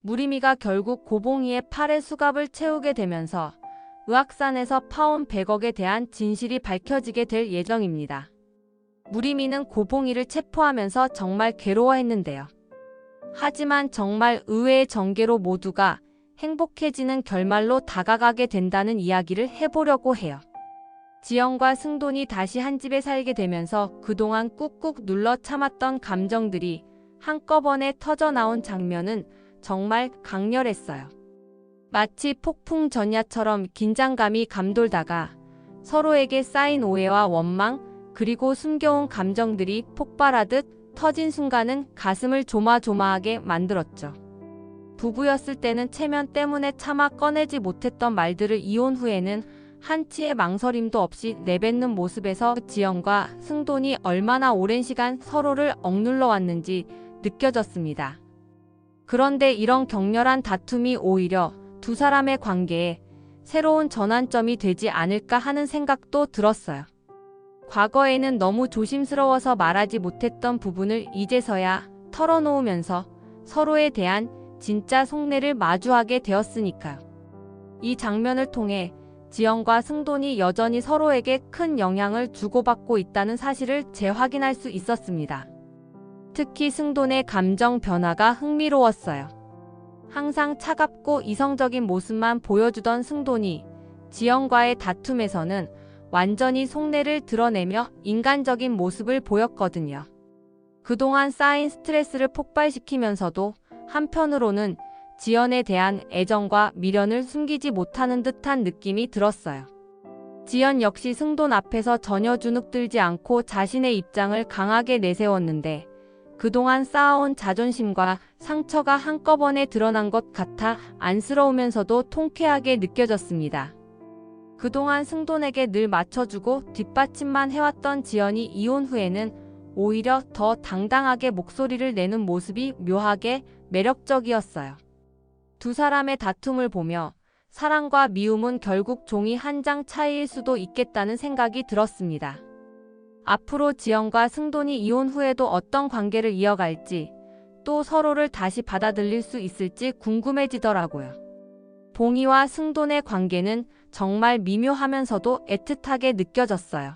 무리미가 결국 고봉이의 팔에 수갑을 채우게 되면서 의악산에서 파온 100억에 대한 진실이 밝혀지게 될 예정입니다. 무리미는 고봉이를 체포하면서 정말 괴로워했는데요. 하지만 정말 의외의 전개로 모두가 행복해지는 결말로 다가가게 된다는 이야기를 해보려고 해요. 지연과 승돈이 다시 한 집에 살게 되면서 그동안 꾹꾹 눌러 참았던 감정들이 한꺼번에 터져나온 장면은 정말 강렬했어요. 마치 폭풍 전야처럼 긴장감이 감돌다가 서로에게 쌓인 오해와 원망, 그리고 숨겨온 감정들이 폭발하듯 터진 순간은 가슴을 조마조마하게 만들었죠. 부부였을 때는 체면 때문에 차마 꺼내지 못했던 말들을 이혼 후에는 한치의 망설임도 없이 내뱉는 모습에서 지연과 승돈이 얼마나 오랜 시간 서로를 억눌러 왔는지 느껴졌습니다. 그런데 이런 격렬한 다툼이 오히려 두 사람의 관계에 새로운 전환점이 되지 않을까 하는 생각도 들었어요. 과거에는 너무 조심스러워서 말하지 못했던 부분을 이제서야 털어놓으면서 서로에 대한 진짜 속내를 마주하게 되었으니까요. 이 장면을 통해 지연과 승돈이 여전히 서로에게 큰 영향을 주고받고 있다는 사실을 재확인할 수 있었습니다. 특히 승돈의 감정 변화가 흥미로웠어요. 항상 차갑고 이성적인 모습만 보여주던 승돈이 지연과의 다툼에서는 완전히 속내를 드러내며 인간적인 모습을 보였거든요. 그동안 쌓인 스트레스를 폭발시키면서도 한편으로는 지연에 대한 애정과 미련을 숨기지 못하는 듯한 느낌이 들었어요. 지연 역시 승돈 앞에서 전혀 주눅들지 않고 자신의 입장을 강하게 내세웠는데 그동안 쌓아온 자존심과 상처가 한꺼번에 드러난 것 같아 안쓰러우면서도 통쾌하게 느껴졌습니다. 그동안 승돈에게 늘 맞춰주고 뒷받침만 해왔던 지연이 이혼 후에는 오히려 더 당당하게 목소리를 내는 모습이 묘하게 매력적이었어요. 두 사람의 다툼을 보며 사랑과 미움은 결국 종이 한 장 차이일 수도 있겠다는 생각이 들었습니다. 앞으로 지연과 승돈이 이혼 후에도 어떤 관계를 이어갈지, 또 서로를 다시 받아들일 수 있을지 궁금해지더라고요. 봉이와 승돈의 관계는 정말 미묘하면서도 애틋하게 느껴졌어요.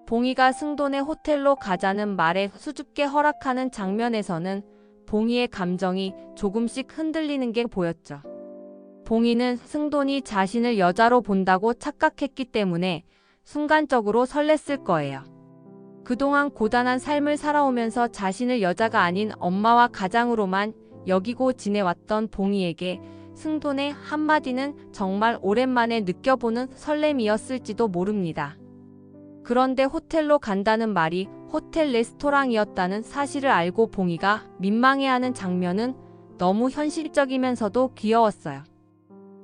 봉이가 승돈의 호텔로 가자는 말에 수줍게 허락하는 장면에서는 봉이의 감정이 조금씩 흔들리는 게 보였죠. 봉이는 승돈이 자신을 여자로 본다고 착각했기 때문에 순간적으로 설렜을 거예요. 그동안 고단한 삶을 살아오면서 자신을 여자가 아닌 엄마와 가장으로만 여기고 지내왔던 봉이에게 승돈의 한마디는 정말 오랜만에 느껴보는 설렘이었을지도 모릅니다. 그런데 호텔로 간다는 말이 호텔 레스토랑이었다는 사실을 알고 봉이가 민망해하는 장면은 너무 현실적이면서도 귀여웠어요.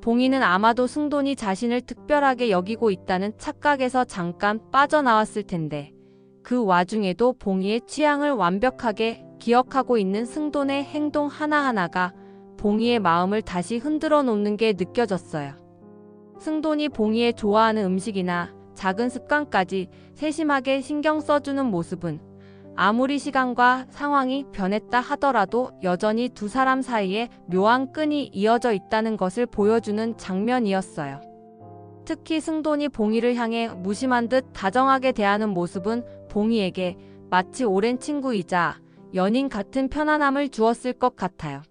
봉이는 아마도 승돈이 자신을 특별하게 여기고 있다는 착각에서 잠깐 빠져나왔을 텐데 그 와중에도 봉이의 취향을 완벽하게 기억하고 있는 승돈의 행동 하나하나가 봉이의 마음을 다시 흔들어 놓는 게 느껴졌어요. 승돈이 봉이의 좋아하는 음식이나 작은 습관까지 세심하게 신경 써주는 모습은 아무리 시간과 상황이 변했다 하더라도 여전히 두 사람 사이에 묘한 끈이 이어져 있다는 것을 보여주는 장면이었어요. 특히 승돈이 봉이를 향해 무심한 듯 다정하게 대하는 모습은 봉이에게 마치 오랜 친구이자 연인 같은 편안함을 주었을 것 같아요.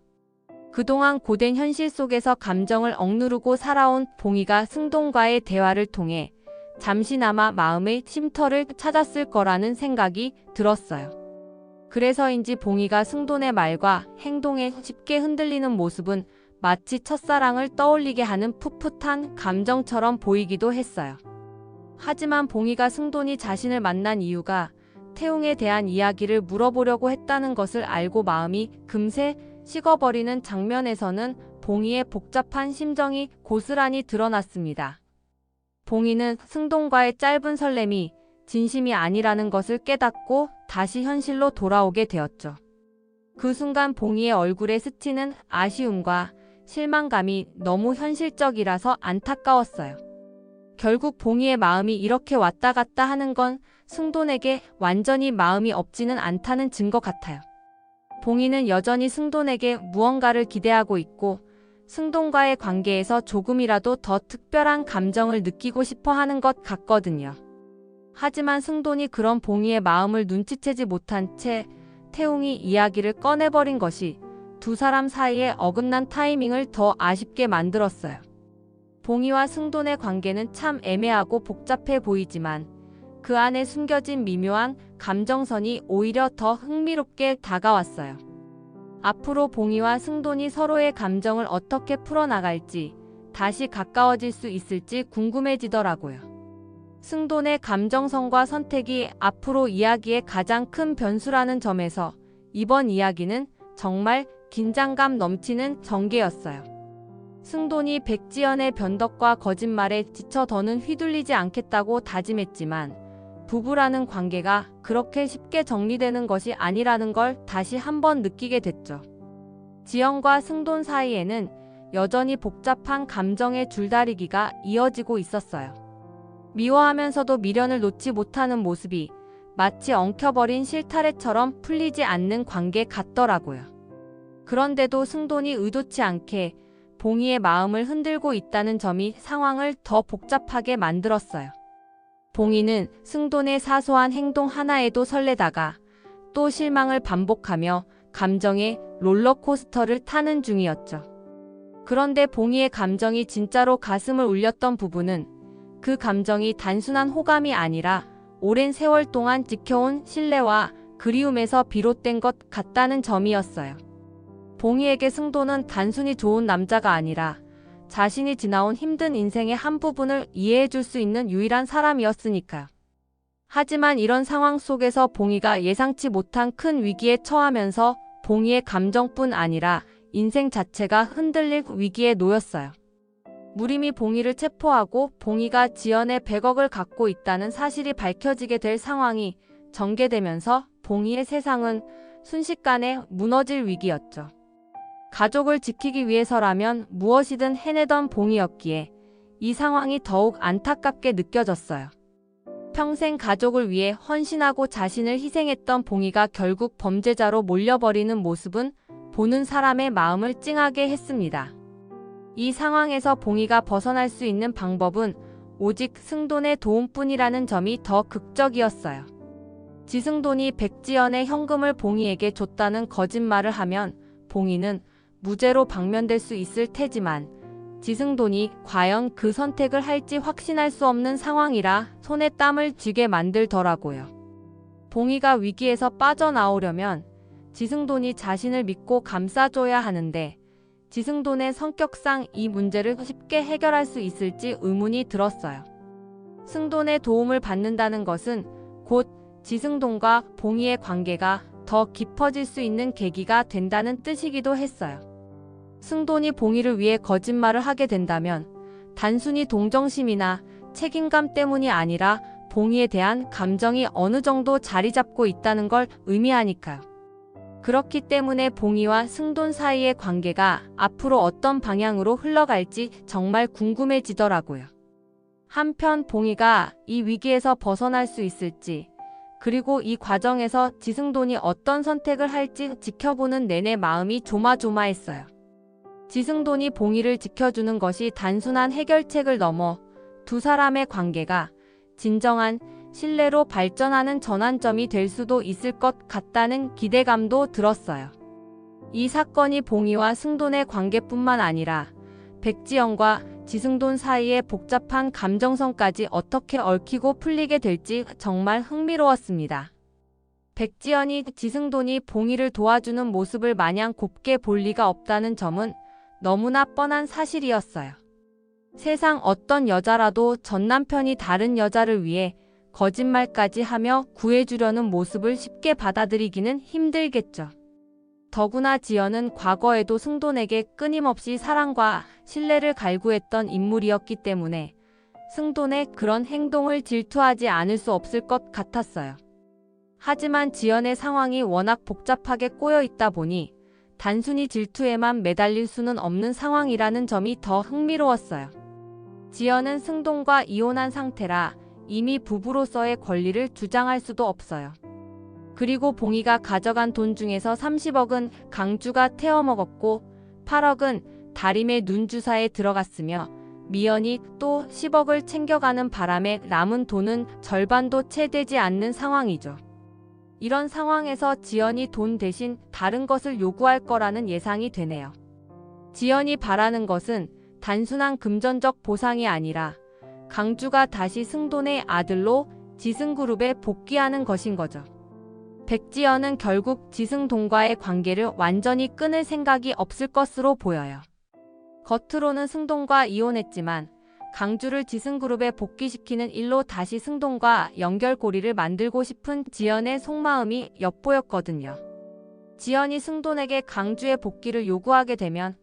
그동안 고된 현실 속에서 감정을 억누르고 살아온 봉이가 승돈과의 대화를 통해 잠시나마 마음의 쉼터를 찾았을 거라는 생각이 들었어요. 그래서인지 봉이가 승돈의 말과 행동에 쉽게 흔들리는 모습은 마치 첫사랑을 떠올리게 하는 풋풋한 감정처럼 보이기도 했어요. 하지만 봉이가 승돈이 자신을 만난 이유가 태웅에 대한 이야기를 물어보려고 했다는 것을 알고 마음이 금세 식어버리는 장면에서는 봉이의 복잡한 심정이 고스란히 드러났습니다. 봉이는 승돈과의 짧은 설렘이 진심이 아니라는 것을 깨닫고 다시 현실로 돌아오게 되었죠. 그 순간 봉이의 얼굴에 스치는 아쉬움과 실망감이 너무 현실적이라서 안타까웠어요. 결국 봉이의 마음이 이렇게 왔다 갔다 하는 건 승돈에게 완전히 마음이 없지는 않다는 증거 같아요. 봉희는 여전히 승돈에게 무언가를 기대하고 있고 승돈과의 관계에서 조금이라도 더 특별한 감정을 느끼고 싶어 하는 것 같거든요. 하지만 승돈이 그런 봉희의 마음을 눈치채지 못한 채 태웅이 이야기를 꺼내버린 것이 두 사람 사이의 어긋난 타이밍을 더 아쉽게 만들었어요. 봉희와 승돈의 관계는 참 애매하고 복잡해 보이지만 그 안에 숨겨진 미묘한 감정선이 오히려 더 흥미롭게 다가왔어요. 앞으로 봉희와 승돈이 서로의 감정을 어떻게 풀어나갈지, 다시 가까워질 수 있을지 궁금해지더라고요. 승돈의 감정선과 선택이 앞으로 이야기의 가장 큰 변수라는 점에서 이번 이야기는 정말 긴장감 넘치는 전개였어요. 승돈이 백지연의 변덕과 거짓말에 지쳐 더는 휘둘리지 않겠다고 다짐했지만 부부라는 관계가 그렇게 쉽게 정리되는 것이 아니라는 걸 다시 한번 느끼게 됐죠. 지연과 승돈 사이에는 여전히 복잡한 감정의 줄다리기가 이어지고 있었어요. 미워하면서도 미련을 놓지 못하는 모습이 마치 엉켜버린 실타래처럼 풀리지 않는 관계 같더라고요. 그런데도 승돈이 의도치 않게 봉희의 마음을 흔들고 있다는 점이 상황을 더 복잡하게 만들었어요. 봉희는 승돈의 사소한 행동 하나에도 설레다가 또 실망을 반복하며 감정의 롤러코스터를 타는 중이었죠. 그런데 봉희의 감정이 진짜로 가슴을 울렸던 부분은 그 감정이 단순한 호감이 아니라 오랜 세월 동안 지켜온 신뢰와 그리움에서 비롯된 것 같다는 점이었어요. 봉희에게 승돈은 단순히 좋은 남자가 아니라 자신이 지나온 힘든 인생의 한 부분을 이해해줄 수 있는 유일한 사람이었으니까요. 하지만 이런 상황 속에서 봉희가 예상치 못한 큰 위기에 처하면서 봉희의 감정뿐 아니라 인생 자체가 흔들릴 위기에 놓였어요. 무림이 봉희를 체포하고 봉희가 지연의 100억을 갖고 있다는 사실이 밝혀지게 될 상황이 전개되면서 봉희의 세상은 순식간에 무너질 위기였죠. 가족을 지키기 위해서라면 무엇이든 해내던 봉희였기에 이 상황이 더욱 안타깝게 느껴졌어요. 평생 가족을 위해 헌신하고 자신을 희생했던 봉희가 결국 범죄자로 몰려버리는 모습은 보는 사람의 마음을 찡하게 했습니다. 이 상황에서 봉희가 벗어날 수 있는 방법은 오직 승돈의 도움뿐이라는 점이 더 극적이었어요. 지승돈이 백지연의 현금을 봉희에게 줬다는 거짓말을 하면 봉희는 무죄로 방면될 수 있을 테지만 지승돈이 과연 그 선택을 할지 확신할 수 없는 상황이라 손에 땀을 쥐게 만들더라고요. 봉희가 위기에서 빠져나오려면 지승돈이 자신을 믿고 감싸줘야 하는데 지승돈의 성격상 이 문제를 쉽게 해결할 수 있을지 의문이 들었어요. 승돈의 도움을 받는다는 것은 곧 지승돈과 봉희의 관계가 더 깊어질 수 있는 계기가 된다는 뜻이기도 했어요. 승돈이 봉희를 위해 거짓말을 하게 된다면 단순히 동정심이나 책임감 때문이 아니라 봉희에 대한 감정이 어느 정도 자리 잡고 있다는 걸 의미하니까요. 그렇기 때문에 봉희와 승돈 사이의 관계가 앞으로 어떤 방향으로 흘러갈지 정말 궁금해지더라고요. 한편 봉희가 이 위기에서 벗어날 수 있을지, 그리고 이 과정에서 지승돈이 어떤 선택을 할지 지켜보는 내내 마음이 조마조마했어요. 지승돈이 봉희를 지켜주는 것이 단순한 해결책을 넘어 두 사람의 관계가 진정한 신뢰로 발전하는 전환점이 될 수도 있을 것 같다는 기대감도 들었어요. 이 사건이 봉희와 승돈의 관계뿐만 아니라 백지연과 지승돈 사이의 복잡한 감정선까지 어떻게 얽히고 풀리게 될지 정말 흥미로웠습니다. 백지연이 지승돈이 봉희를 도와주는 모습을 마냥 곱게 볼 리가 없다는 점은 너무나 뻔한 사실이었어요. 세상 어떤 여자라도 전 남편이 다른 여자를 위해 거짓말까지 하며 구해주려는 모습을 쉽게 받아들이기는 힘들겠죠. 더구나 지연은 과거에도 승돈에게 끊임없이 사랑과 신뢰를 갈구했던 인물이었기 때문에 승돈의 그런 행동을 질투하지 않을 수 없을 것 같았어요. 하지만 지연의 상황이 워낙 복잡하게 꼬여 있다 보니 단순히 질투에만 매달릴 수는 없는 상황이라는 점이 더 흥미로웠어요. 지연은 승돈과 이혼한 상태라 이미 부부로서의 권리를 주장할 수도 없어요. 그리고 봉이가 가져간 돈 중에서 30억은 강주가 태워먹었고 8억은 다림의 눈주사에 들어갔으며 미연이 또 10억을 챙겨가는 바람에 남은 돈은 절반도 채 되지 않는 상황이죠. 이런 상황에서 지연이 돈 대신 다른 것을 요구할 거라는 예상이 되네요. 지연이 바라는 것은 단순한 금전적 보상이 아니라 강주가 다시 승돈의 아들로 지승그룹에 복귀하는 것인 거죠. 백지연은 결국 지승돈과의 관계를 완전히 끊을 생각이 없을 것으로 보여요. 겉으로는 승돈과 이혼했지만 강주를 지승그룹에 복귀시키는 일로 다시 승돈과 연결고리를 만들고 싶은 지연의 속마음이 엿보였거든요. 지연이 승돈에게 강주의 복귀를 요구하게 되면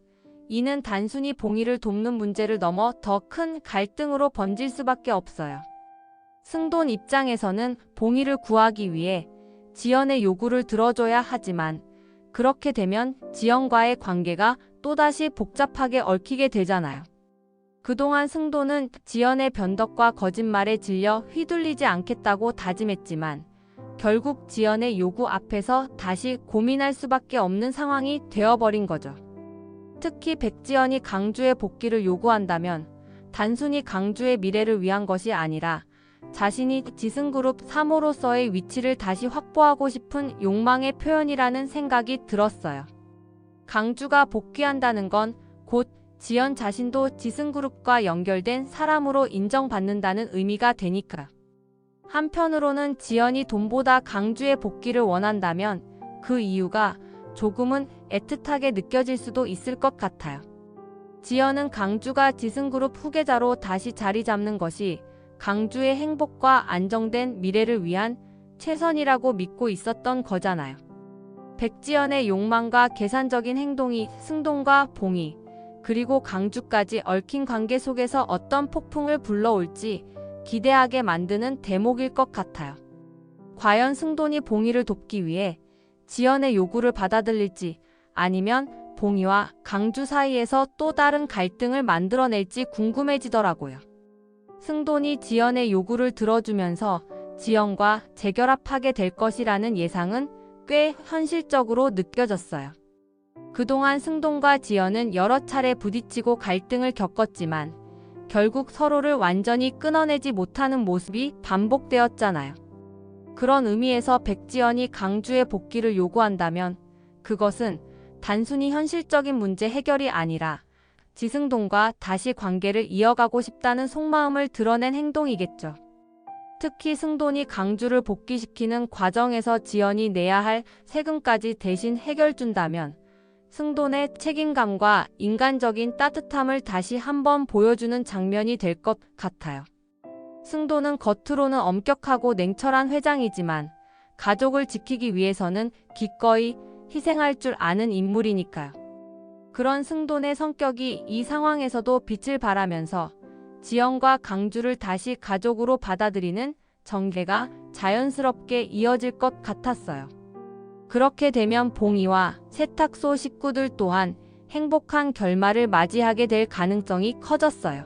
이는 단순히 봉이를 돕는 문제를 넘어 더 큰 갈등으로 번질 수밖에 없어요. 승돈 입장에서는 봉이를 구하기 위해 지연의 요구를 들어줘야 하지만 그렇게 되면 지연과의 관계가 또다시 복잡하게 얽히게 되잖아요. 그동안 승돈은 지연의 변덕과 거짓말에 질려 휘둘리지 않겠다고 다짐했지만 결국 지연의 요구 앞에서 다시 고민할 수밖에 없는 상황이 되어버린 거죠. 특히 백지연이 강주의 복귀를 요구한다면 단순히 강주의 미래를 위한 것이 아니라 자신이 지승그룹 3호로서의 위치를 다시 확보하고 싶은 욕망의 표현이라는 생각이 들었어요. 강주가 복귀한다는 건 곧 지연 자신도 지승그룹과 연결된 사람으로 인정받는다는 의미가 되니까. 한편으로는 지연이 돈보다 강주의 복귀를 원한다면 그 이유가 조금은 애틋하게 느껴질 수도 있을 것 같아요. 지연은 강주가 지승그룹 후계자로 다시 자리 잡는 것이 강주의 행복과 안정된 미래를 위한 최선이라고 믿고 있었던 거잖아요. 백지연의 욕망과 계산적인 행동이 승돈과 봉이 그리고 강주까지 얽힌 관계 속에서 어떤 폭풍을 불러올지 기대하게 만드는 대목일 것 같아요. 과연 승돈이 봉이를 돕기 위해 지연의 요구를 받아들일지 아니면 봉이와 강주 사이에서 또 다른 갈등을 만들어낼지 궁금해지더라고요. 승돈이 지연의 요구를 들어주면서 지연과 재결합하게 될 것이라는 예상은 꽤 현실적으로 느껴졌어요. 그동안 승돈과 지연은 여러 차례 부딪히고 갈등을 겪었지만 결국 서로를 완전히 끊어내지 못하는 모습이 반복되었잖아요. 그런 의미에서 백지연이 강주의 복귀를 요구한다면 그것은 단순히 현실적인 문제 해결이 아니라 지승돈과 다시 관계를 이어가고 싶다는 속마음을 드러낸 행동이겠죠. 특히 승돈이 강주를 복귀시키는 과정에서 지연이 내야 할 세금까지 대신 해결준다면 승돈의 책임감과 인간적인 따뜻함을 다시 한번 보여주는 장면이 될 것 같아요. 승돈은 겉으로는 엄격하고 냉철한 회장이지만 가족을 지키기 위해서는 기꺼이 희생할 줄 아는 인물이니까요. 그런 승돈의 성격이 이 상황에서도 빛을 발하면서 지연과 강주를 다시 가족으로 받아들이는 전개가 자연스럽게 이어질 것 같았어요. 그렇게 되면 봉이와 세탁소 식구들 또한 행복한 결말을 맞이하게 될 가능성이 커졌어요.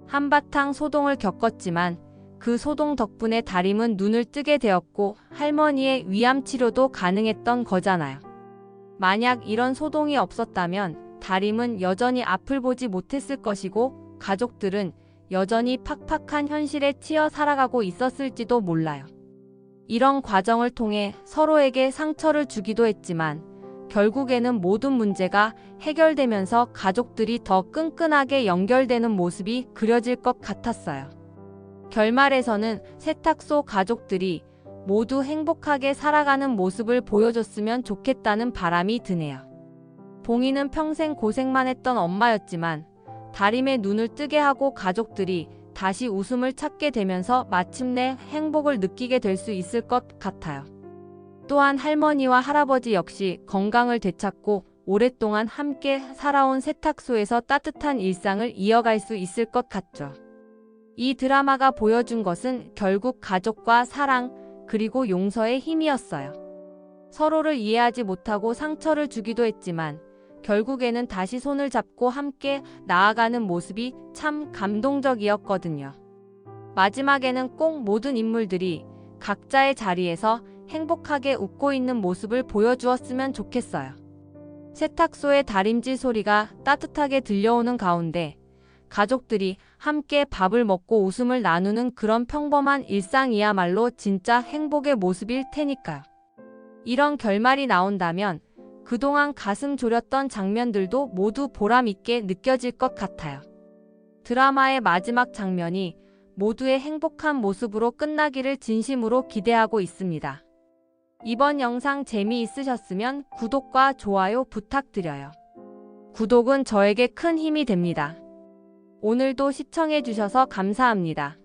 한바탕 소동을 겪었지만 그 소동 덕분에 다림은 눈을 뜨게 되었고 할머니의 위암 치료도 가능했던 거잖아요. 만약 이런 소동이 없었다면 다림은 여전히 앞을 보지 못했을 것이고 가족들은 여전히 팍팍한 현실에 치여 살아가고 있었을지도 몰라요. 이런 과정을 통해 서로에게 상처를 주기도 했지만 결국에는 모든 문제가 해결되면서 가족들이 더 끈끈하게 연결되는 모습이 그려질 것 같았어요. 결말에서는 세탁소 가족들이 모두 행복하게 살아가는 모습을 보여줬으면 좋겠다는 바람이 드네요. 봉이는 평생 고생만 했던 엄마였지만 다림의 눈을 뜨게 하고 가족들이 다시 웃음을 찾게 되면서 마침내 행복을 느끼게 될 수 있을 것 같아요. 또한 할머니와 할아버지 역시 건강을 되찾고 오랫동안 함께 살아온 세탁소에서 따뜻한 일상을 이어갈 수 있을 것 같죠. 이 드라마가 보여준 것은 결국 가족과 사랑 그리고 용서의 힘이었어요. 서로를 이해하지 못하고 상처를 주기도 했지만 결국에는 다시 손을 잡고 함께 나아가는 모습이 참 감동적이었거든요. 마지막에는 꼭 모든 인물들이 각자의 자리에서 행복하게 웃고 있는 모습을 보여주었으면 좋겠어요. 세탁소의 다림질 소리가 따뜻하게 들려오는 가운데 가족들이 함께 밥을 먹고 웃음을 나누는 그런 평범한 일상이야말로 진짜 행복의 모습일 테니까요. 이런 결말이 나온다면 그동안 가슴 졸였던 장면들도 모두 보람있게 느껴질 것 같아요. 드라마의 마지막 장면이 모두의 행복한 모습으로 끝나기를 진심으로 기대하고 있습니다. 이번 영상 재미있으셨으면 구독과 좋아요 부탁드려요. 구독은 저에게 큰 힘이 됩니다. 오늘도 시청해주셔서 감사합니다.